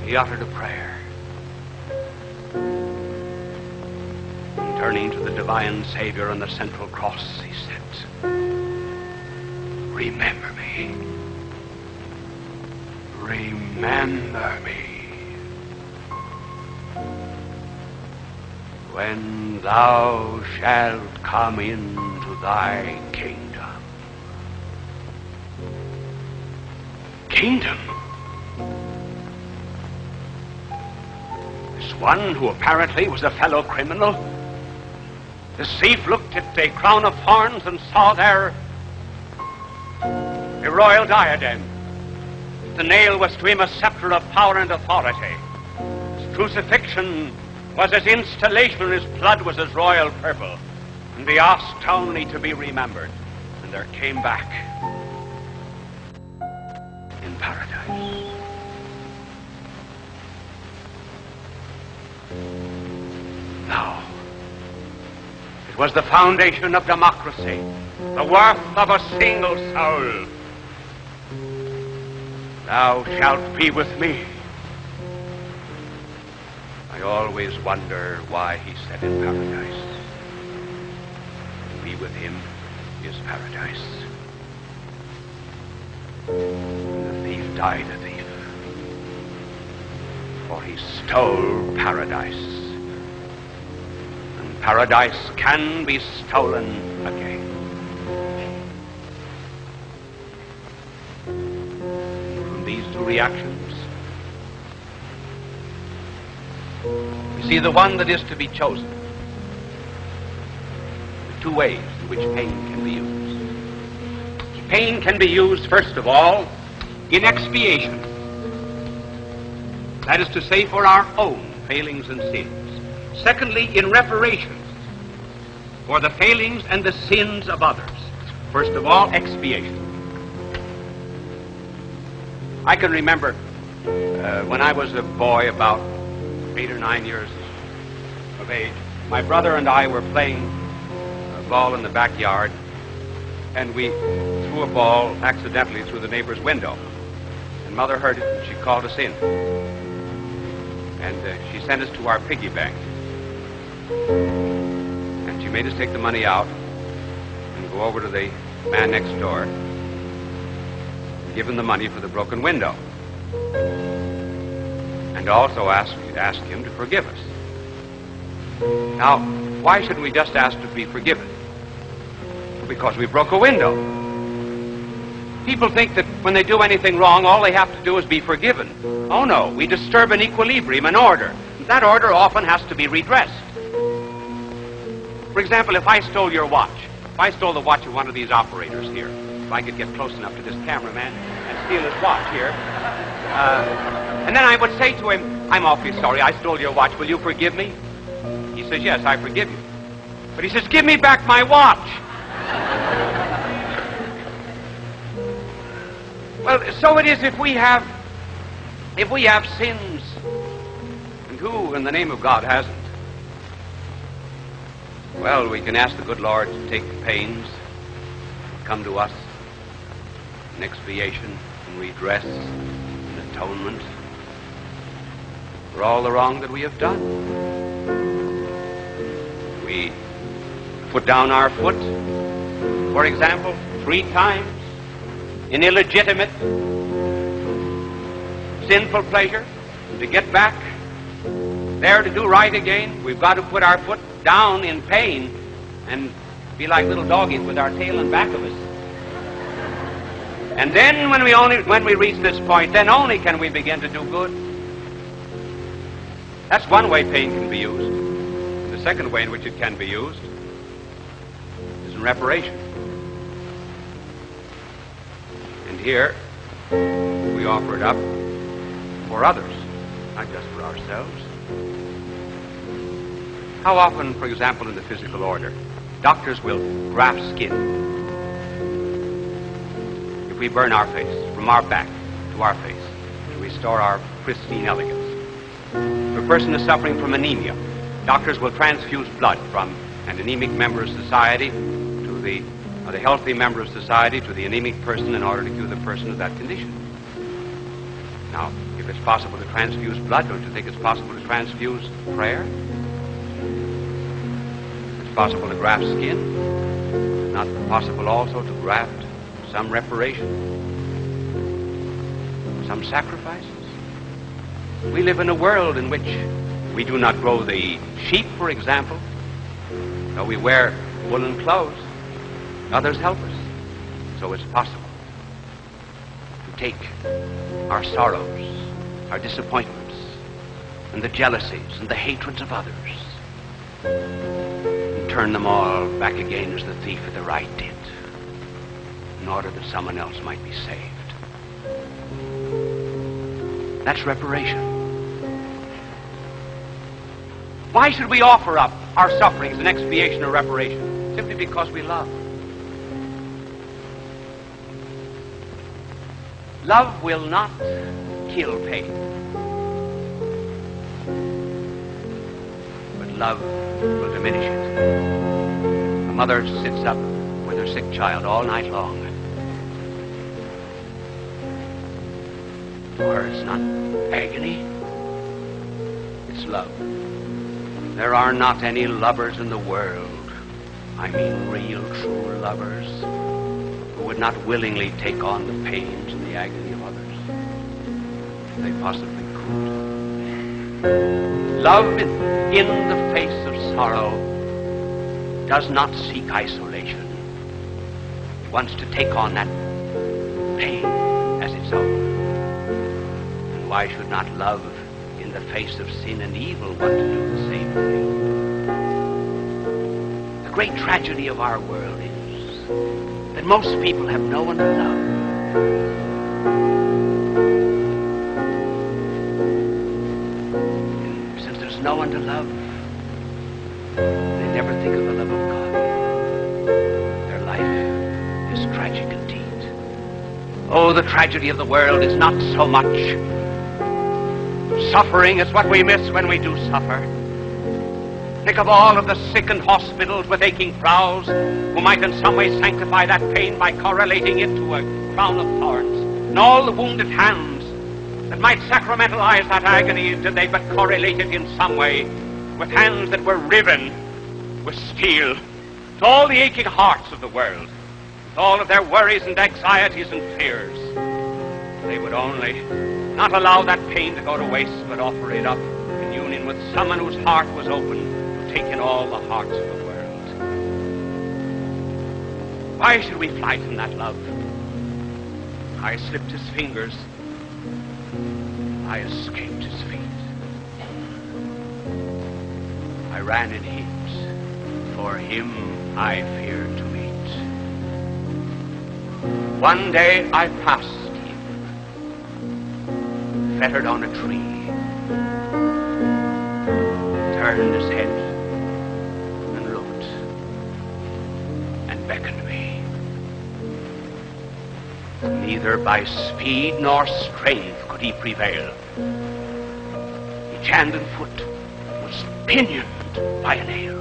he uttered a prayer. And turning to the divine Savior on the central cross, he said, remember me. Remember me. When thou shalt come into thy kingdom. Kingdom? This one who apparently was a fellow criminal. The thief looked at the crown of thorns and saw there a royal diadem. The nail was to him a scepter of power and authority. His crucifixion was his installation, his blood was his royal purple. And he asked only to be remembered. And there came back in paradise. Now, it was the foundation of democracy, the worth of a single soul. Thou shalt be with me. I always wonder why he said in paradise. To be with him is paradise. And the thief died a thief, for he stole paradise. And paradise can be stolen again. From these two reactions, we see the one that is to be chosen. The two ways in which pain can be used. Pain can be used, first of all, in expiation. That is to say, for our own failings and sins. Secondly, in reparation, for the failings and the sins of others. First of all, expiation. I can remember when I was a boy, about 8 or 9 years of age, my brother and I were playing a ball in the backyard, and we threw a ball accidentally through the neighbor's window. And Mother heard it, and she called us in. And she sent us to our piggy bank. And she made us take the money out and go over to the man next door and give him the money for the broken window. And also ask him to forgive us. Now, why should we just ask to be forgiven? Because we broke a window. People think that when they do anything wrong, all they have to do is be forgiven. Oh no, we disturb an equilibrium, an order. That order often has to be redressed. For example, if I stole your watch, if I stole the watch of one of these operators here, if I could get close enough to this cameraman and steal his watch here, and then I would say to him, I'm awfully sorry, I stole your watch, will you forgive me? He says, yes, I forgive you. But he says, give me back my watch. Well, so it is if we have sins, and who in the name of God hasn't? Well, we can ask the good Lord to take the pains, come to us in expiation and redress and atonement for all the wrong that we have done. We put down our foot, for example, 3 times in illegitimate, sinful pleasure. To get back there to do right again, we've got to put our foot down in pain and be like little doggies with our tail in back of us. And then when we reach this point, then only can we begin to do good. That's one way pain can be used. And the second way in which it can be used is in reparation. And here, we offer it up for others, not just for ourselves. How often, for example, in the physical order, doctors will graft skin. If we burn our face, from our back to our face, to restore our pristine elegance. If a person is suffering from anemia, doctors will transfuse blood from an anemic member of society to the healthy member of society to the anemic person in order to cure the person of that condition. Now, if If it's possible to transfuse blood, don't you think it's possible to transfuse prayer? If it's possible to graft skin, not possible also to graft some reparation, some sacrifices? We live in a world in which we do not grow the sheep, for example, though we wear woolen clothes. Others help us. So it's possible to take our sorrows, our disappointments, and the jealousies and the hatreds of others and turn them all back again as the thief at the right did, in order that someone else might be saved. That's reparation. Why should we offer up our sufferings in expiation or reparation? Simply because we love. Love will not kill pain, but love will diminish it. A mother sits up with her sick child all night long. To her, it's not agony, it's love. There are not any lovers in the world, I mean real, true lovers, who would not willingly take on the pains and the agony of others if they possibly could. Love in the face of sorrow does not seek isolation. It wants to take on that pain as its own. And why should not love in the face of sin and evil want to do the same thing? The great tragedy of our world is that most people have no one to love. And since there's no one to love, they never think of the love of God. Their life is tragic indeed. Oh, the tragedy of the world is not so much suffering as what we miss when we do suffer. Think of all of the sick in hospitals with aching brows who might in some way sanctify that pain by correlating it to a crown of thorns, and all the wounded hands that might sacramentalize that agony did they but correlate it in some way with hands that were riven with steel. To all the aching hearts of the world, with all of their worries and anxieties and fears, they would only not allow that pain to go to waste, but offer it up in union with someone whose heart was open to take in all the hearts of the world. Why should we fly from that love? I slipped his fingers. I escaped his feet. I ran in heat. For him I feared to meet. One day I passed fettered on a tree, turned his head and looked and beckoned me. Neither by speed nor strength could he prevail. Each hand and foot was pinioned by a nail.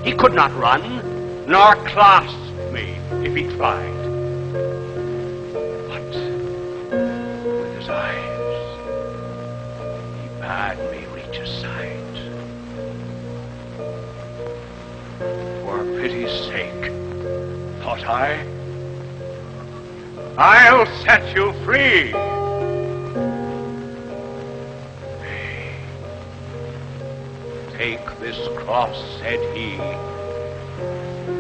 He could not run nor clasp me if he tried. But with his eyes, bade me reach aside. For pity's sake, thought I'll set you free. Nay, take this cross, said he,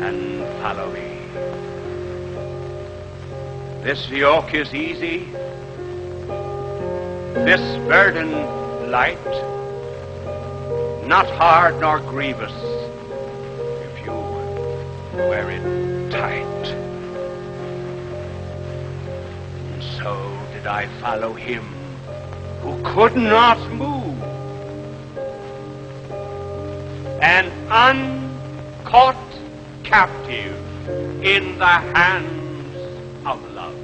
and follow me. This yoke is easy, this burden light, not hard nor grievous, if you wear it tight. And so did I follow him who could not move, an uncaught captive in the hands of love.